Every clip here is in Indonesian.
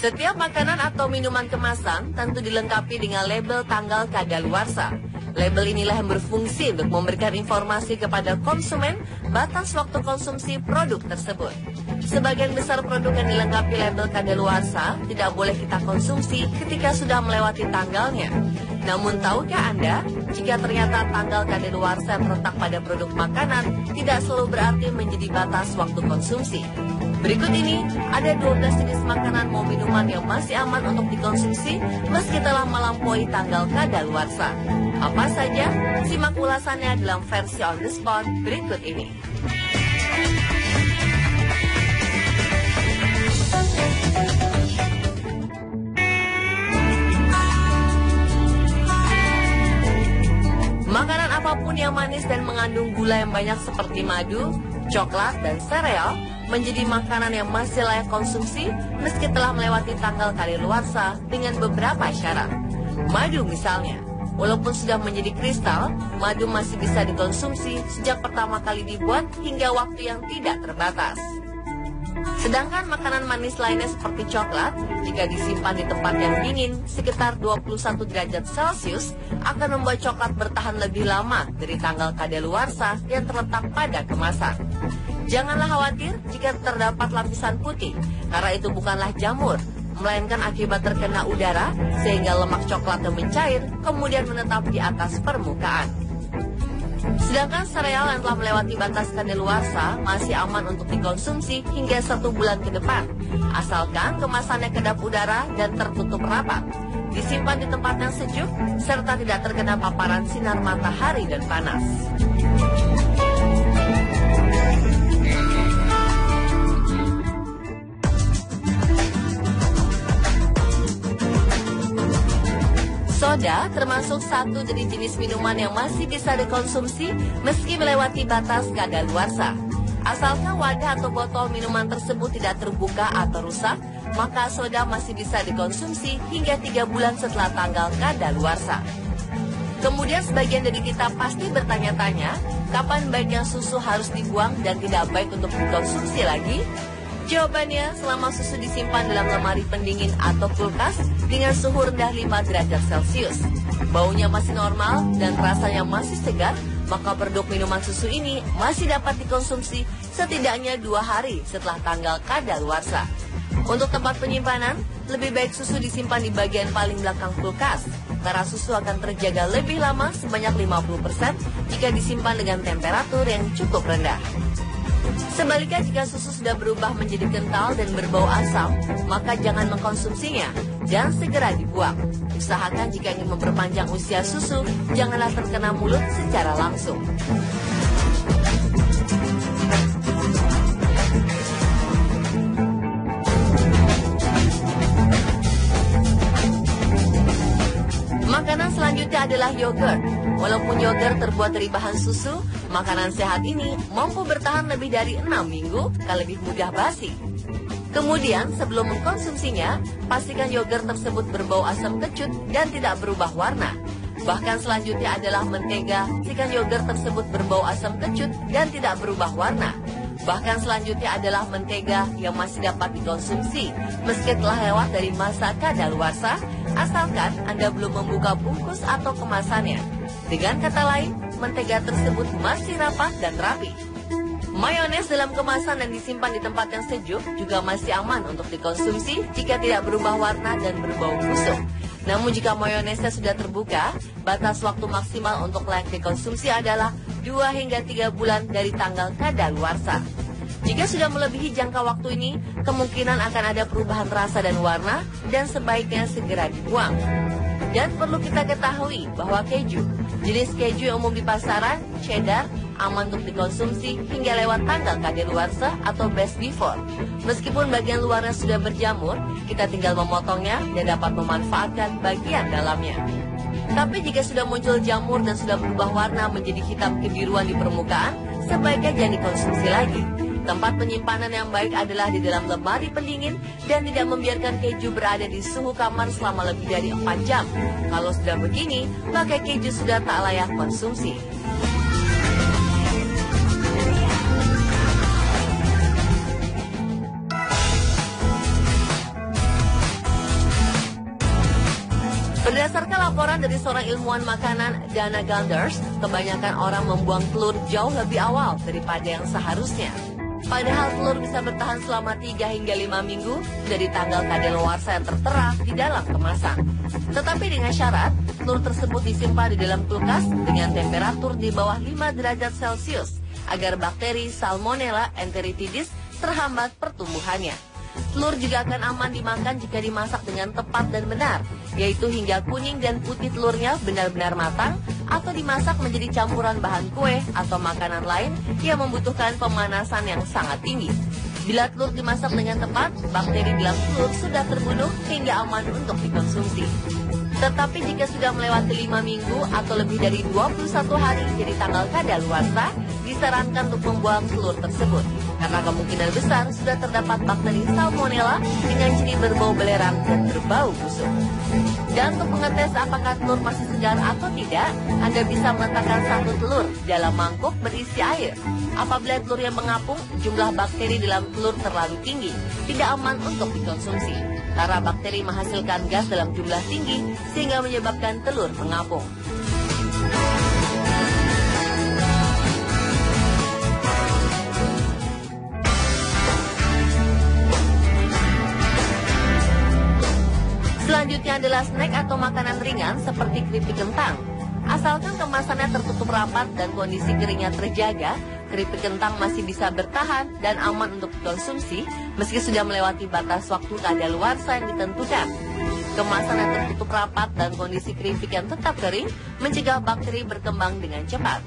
Setiap makanan atau minuman kemasan tentu dilengkapi dengan label tanggal kadaluarsa. Label inilah yang berfungsi untuk memberikan informasi kepada konsumen batas waktu konsumsi produk tersebut. Sebagian besar produk yang dilengkapi label kadaluarsa tidak boleh kita konsumsi ketika sudah melewati tanggalnya. Namun tahukah Anda, jika ternyata tanggal kadaluarsa yang terletak pada produk makanan tidak selalu berarti menjadi batas waktu konsumsi. Berikut ini ada 12 jenis makanan maupun minuman yang masih aman untuk dikonsumsi meski telah melampaui tanggal kadaluarsa. Apa saja? Simak ulasannya dalam versi on the spot berikut ini. Makanan apapun yang manis dan mengandung gula yang banyak seperti madu, coklat, dan sereal menjadi makanan yang masih layak konsumsi meski telah melewati tanggal kadaluarsa dengan beberapa syarat. Madu misalnya, walaupun sudah menjadi kristal, madu masih bisa dikonsumsi sejak pertama kali dibuat hingga waktu yang tidak terbatas. Sedangkan makanan manis lainnya seperti coklat, jika disimpan di tempat yang dingin sekitar 21 derajat Celcius, akan membuat coklat bertahan lebih lama dari tanggal kadaluarsa yang terletak pada kemasan. Janganlah khawatir jika terdapat lapisan putih, karena itu bukanlah jamur, melainkan akibat terkena udara sehingga lemak coklatnya mencair kemudian menetap di atas permukaan. Sedangkan sereal yang telah melewati batas kadaluarsa masih aman untuk dikonsumsi hingga 1 bulan ke depan, asalkan kemasannya kedap udara dan tertutup rapat, disimpan di tempat yang sejuk, serta tidak terkena paparan sinar matahari dan panas. Soda termasuk satu dari jenis minuman yang masih bisa dikonsumsi meski melewati batas kadaluarsa. Asalkan wadah atau botol minuman tersebut tidak terbuka atau rusak, maka soda masih bisa dikonsumsi hingga 3 bulan setelah tanggal kadaluarsa. Kemudian sebagian dari kita pasti bertanya-tanya, kapan baiknya susu harus dibuang dan tidak baik untuk dikonsumsi lagi? Jawabannya, selama susu disimpan dalam lemari pendingin atau kulkas dengan suhu rendah 5 derajat Celcius. Baunya masih normal dan rasanya masih segar, maka produk minuman susu ini masih dapat dikonsumsi setidaknya 2 hari setelah tanggal kadaluarsa. Untuk tempat penyimpanan, lebih baik susu disimpan di bagian paling belakang kulkas, karena susu akan terjaga lebih lama sebanyak 50% jika disimpan dengan temperatur yang cukup rendah. Sebaliknya, jika susu sudah berubah menjadi kental dan berbau asam, maka jangan mengkonsumsinya dan segera dibuang. Usahakan jika ingin memperpanjang usia susu, janganlah terkena mulut secara langsung. Makanan selanjutnya adalah yogurt. Walaupun yogurt terbuat dari bahan susu, makanan sehat ini mampu bertahan lebih dari 6 minggu, tak lebih mudah basi. Kemudian, sebelum mengkonsumsinya, pastikan yogurt tersebut berbau asam kecut dan tidak berubah warna. Bahkan selanjutnya adalah mentega, pastikan yogurt tersebut berbau asam kecut dan tidak berubah warna. Bahkan selanjutnya adalah mentega yang masih dapat dikonsumsi meski telah lewat dari masa kadaluarsa, asalkan Anda belum membuka bungkus atau kemasannya. Dengan kata lain, mentega tersebut masih rapat dan rapi. Mayones dalam kemasan dan disimpan di tempat yang sejuk juga masih aman untuk dikonsumsi jika tidak berubah warna dan berbau busuk. Namun jika mayonesnya sudah terbuka, batas waktu maksimal untuk layak dikonsumsi adalah 2 hingga 3 bulan dari tanggal kadaluarsa. Jika sudah melebihi jangka waktu ini, kemungkinan akan ada perubahan rasa dan warna dan sebaiknya segera dibuang. Dan perlu kita ketahui bahwa keju, jenis keju yang umum di pasaran, cheddar, aman untuk dikonsumsi hingga lewat tanggal kadaluarsa atau best before. Meskipun bagian luarnya sudah berjamur, kita tinggal memotongnya dan dapat memanfaatkan bagian dalamnya. Tapi jika sudah muncul jamur dan sudah berubah warna menjadi hitam kebiruan di permukaan, sebaiknya jangan dikonsumsi lagi. Tempat penyimpanan yang baik adalah di dalam lemari pendingin dan tidak membiarkan keju berada di suhu kamar selama lebih dari 4 jam. Kalau sudah begini, maka keju sudah tak layak konsumsi. Berdasarkan laporan dari seorang ilmuwan makanan, Dana Ganders, kebanyakan orang membuang telur jauh lebih awal daripada yang seharusnya. Padahal telur bisa bertahan selama 3 hingga 5 minggu dari tanggal kadaluarsa yang tertera di dalam kemasan. Tetapi dengan syarat, telur tersebut disimpan di dalam kulkas dengan temperatur di bawah 5 derajat Celcius agar bakteri Salmonella enteritidis terhambat pertumbuhannya. Telur juga akan aman dimakan jika dimasak dengan tepat dan benar, yaitu hingga kuning dan putih telurnya benar-benar matang atau dimasak menjadi campuran bahan kue atau makanan lain yang membutuhkan pemanasan yang sangat tinggi. Bila telur dimasak dengan tepat, bakteri dalam telur sudah terbunuh hingga aman untuk dikonsumsi. Tetapi jika sudah melewati 5 minggu atau lebih dari 21 hari dari tanggal kadaluarsa, disarankan untuk membuang telur tersebut, karena kemungkinan besar sudah terdapat bakteri Salmonella dengan ciri berbau belerang dan berbau busuk. Dan untuk mengetes apakah telur masih segar atau tidak, Anda bisa meletakkan satu telur dalam mangkuk berisi air. Apabila telur yang mengapung, jumlah bakteri dalam telur terlalu tinggi, tidak aman untuk dikonsumsi. Karena bakteri menghasilkan gas dalam jumlah tinggi sehingga menyebabkan telur mengapung. Selanjutnya adalah snack atau makanan ringan seperti keripik kentang. Asalkan kemasannya tertutup rapat dan kondisi keringnya terjaga, keripik kentang masih bisa bertahan dan aman untuk dikonsumsi meski sudah melewati batas waktu kadaluarsa yang ditentukan. Kemasan yang tertutup rapat dan kondisi keripik yang tetap kering mencegah bakteri berkembang dengan cepat.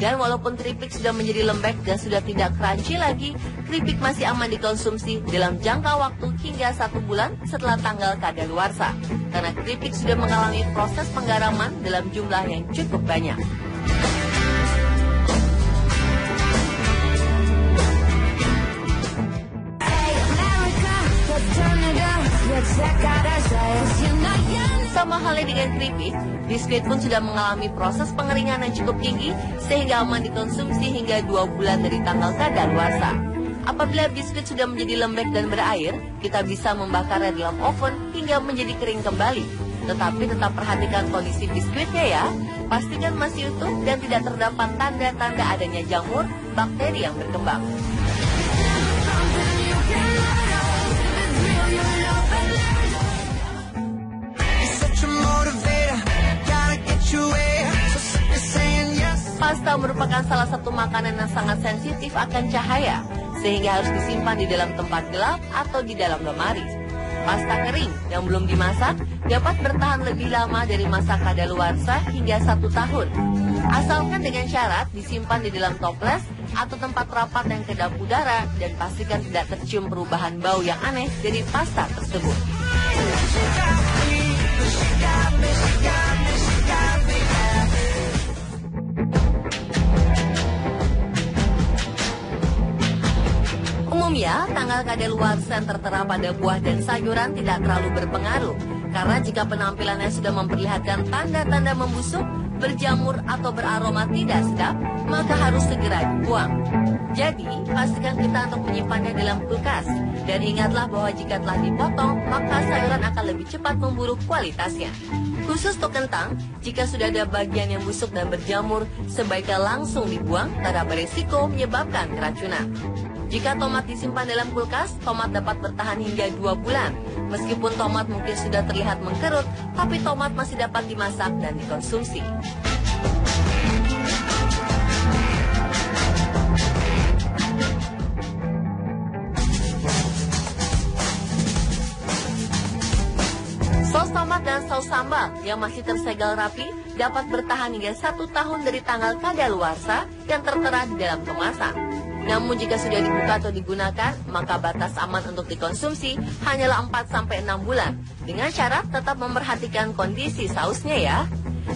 Dan walaupun keripik sudah menjadi lembek dan sudah tidak crunchy lagi, keripik masih aman dikonsumsi dalam jangka waktu hingga 1 bulan setelah tanggal kadaluarsa. Karena keripik sudah mengalami proses penggaraman dalam jumlah yang cukup banyak. Sama halnya dengan keripik, biskuit pun sudah mengalami proses pengeringan yang cukup tinggi sehingga aman dikonsumsi hingga 2 bulan dari tanggal kadaluarsa. Apabila biskuit sudah menjadi lembek dan berair, kita bisa membakarnya dalam oven hingga menjadi kering kembali. Tetapi tetap perhatikan kondisi biskuitnya ya. Pastikan masih utuh dan tidak terdapat tanda-tanda adanya jamur, bakteri yang berkembang. Pasta merupakan salah satu makanan yang sangat sensitif akan cahaya, sehingga harus disimpan di dalam tempat gelap atau di dalam lemari. Pasta kering yang belum dimasak dapat bertahan lebih lama dari masa kadaluarsa hingga 1 tahun. Asalkan dengan syarat disimpan di dalam toples atau tempat rapat yang kedap udara dan pastikan tidak tercium perubahan bau yang aneh dari pasta tersebut. Umumnya, tanggal kadaluarsa yang tertera pada buah dan sayuran tidak terlalu berpengaruh, karena jika penampilannya sudah memperlihatkan tanda-tanda membusuk, berjamur atau beraroma tidak sedap, maka harus segera dibuang. Jadi, pastikan kita untuk menyimpannya dalam kulkas. Dan ingatlah bahwa jika telah dipotong, maka sayuran akan lebih cepat memburuk kualitasnya. Khusus untuk kentang, jika sudah ada bagian yang busuk dan berjamur, sebaiknya langsung dibuang karena beresiko menyebabkan keracunan. Jika tomat disimpan dalam kulkas, tomat dapat bertahan hingga 2 bulan. Meskipun tomat mungkin sudah terlihat mengkerut, tapi tomat masih dapat dimasak dan dikonsumsi. Saus tomat dan saus sambal yang masih tersegel rapi dapat bertahan hingga 1 tahun dari tanggal kadaluarsa yang tertera di dalam kemasan. Namun jika sudah dibuka atau digunakan, maka batas aman untuk dikonsumsi hanyalah 4-6 bulan. Dengan syarat tetap memperhatikan kondisi sausnya ya.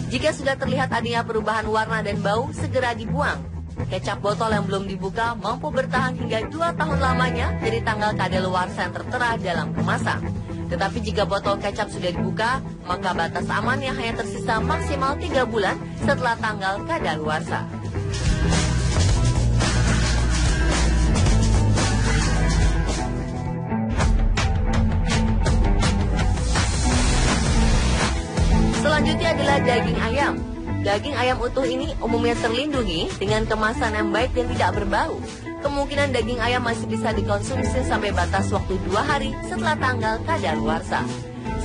Jika sudah terlihat adanya perubahan warna dan bau, segera dibuang. Kecap botol yang belum dibuka mampu bertahan hingga 2 tahun lamanya dari tanggal kadaluarsa yang tertera dalam kemasan. Tetapi jika botol kecap sudah dibuka, maka batas amannya hanya tersisa maksimal 3 bulan setelah tanggal kadaluarsa. adalah daging ayam. Daging ayam utuh ini umumnya terlindungi dengan kemasan yang baik dan tidak berbau. Kemungkinan daging ayam masih bisa dikonsumsi sampai batas waktu 2 hari setelah tanggal kadaluarsa.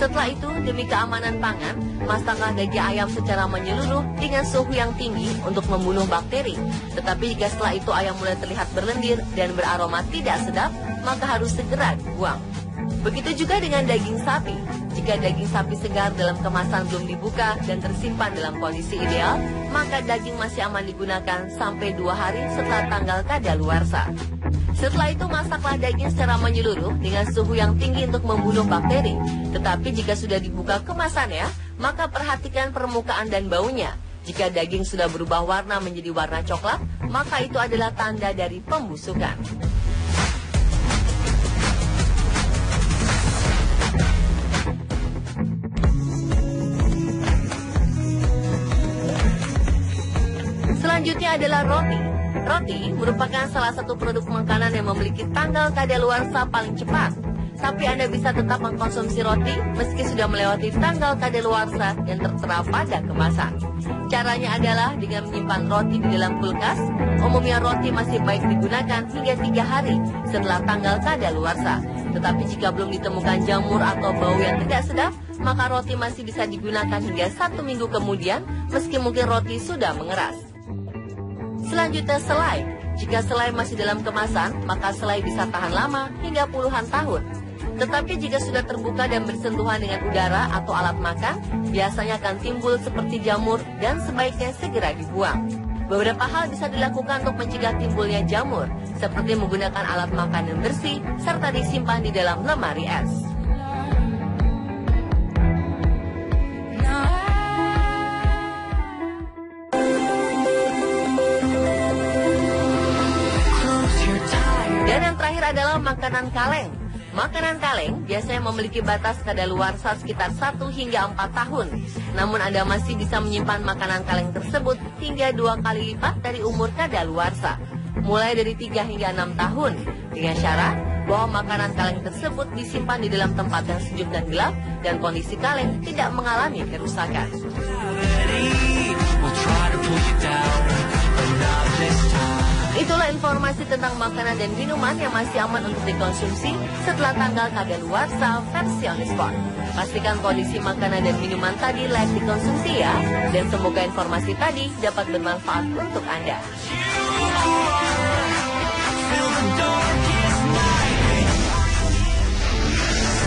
Setelah itu, demi keamanan pangan, masaklah daging ayam secara menyeluruh dengan suhu yang tinggi untuk membunuh bakteri. Tetapi jika setelah itu ayam mulai terlihat berlendir dan beraroma tidak sedap, maka harus segera dibuang. Begitu juga dengan daging sapi. Jika daging sapi segar dalam kemasan belum dibuka dan tersimpan dalam kondisi ideal, maka daging masih aman digunakan sampai 2 hari setelah tanggal kadaluarsa. Setelah itu masaklah daging secara menyeluruh dengan suhu yang tinggi untuk membunuh bakteri. Tetapi jika sudah dibuka kemasannya, maka perhatikan permukaan dan baunya. Jika daging sudah berubah warna menjadi warna coklat, maka itu adalah tanda dari pembusukan. Selanjutnya adalah roti. Roti merupakan salah satu produk makanan yang memiliki tanggal kadaluarsa paling cepat. Tapi Anda bisa tetap mengkonsumsi roti meski sudah melewati tanggal kadaluarsa yang tertera pada kemasan. Caranya adalah dengan menyimpan roti di dalam kulkas. Umumnya roti masih baik digunakan hingga 3 hari setelah tanggal kadaluarsa. Tetapi jika belum ditemukan jamur atau bau yang tidak sedap, maka roti masih bisa digunakan hingga 1 minggu kemudian meski mungkin roti sudah mengeras. Selanjutnya selai. Jika selai masih dalam kemasan, maka selai bisa tahan lama hingga puluhan tahun. Tetapi jika sudah terbuka dan bersentuhan dengan udara atau alat makan, biasanya akan timbul seperti jamur dan sebaiknya segera dibuang. Beberapa hal bisa dilakukan untuk mencegah timbulnya jamur, seperti menggunakan alat makan yang bersih, serta disimpan di dalam lemari es. Dan yang terakhir adalah makanan kaleng. Makanan kaleng biasanya memiliki batas kadaluarsa sekitar 1 hingga 4 tahun. Namun Anda masih bisa menyimpan makanan kaleng tersebut hingga 2 kali lipat dari umur kadaluarsa, mulai dari 3 hingga 6 tahun, dengan syarat bahwa makanan kaleng tersebut disimpan di dalam tempat yang sejuk dan gelap dan kondisi kaleng tidak mengalami kerusakan. Itulah informasi tentang makanan dan minuman yang masih aman untuk dikonsumsi setelah tanggal kadaluarsa versi On The Spot. Pastikan kondisi makanan dan minuman tadi layak dikonsumsi ya, dan semoga informasi tadi dapat bermanfaat untuk Anda.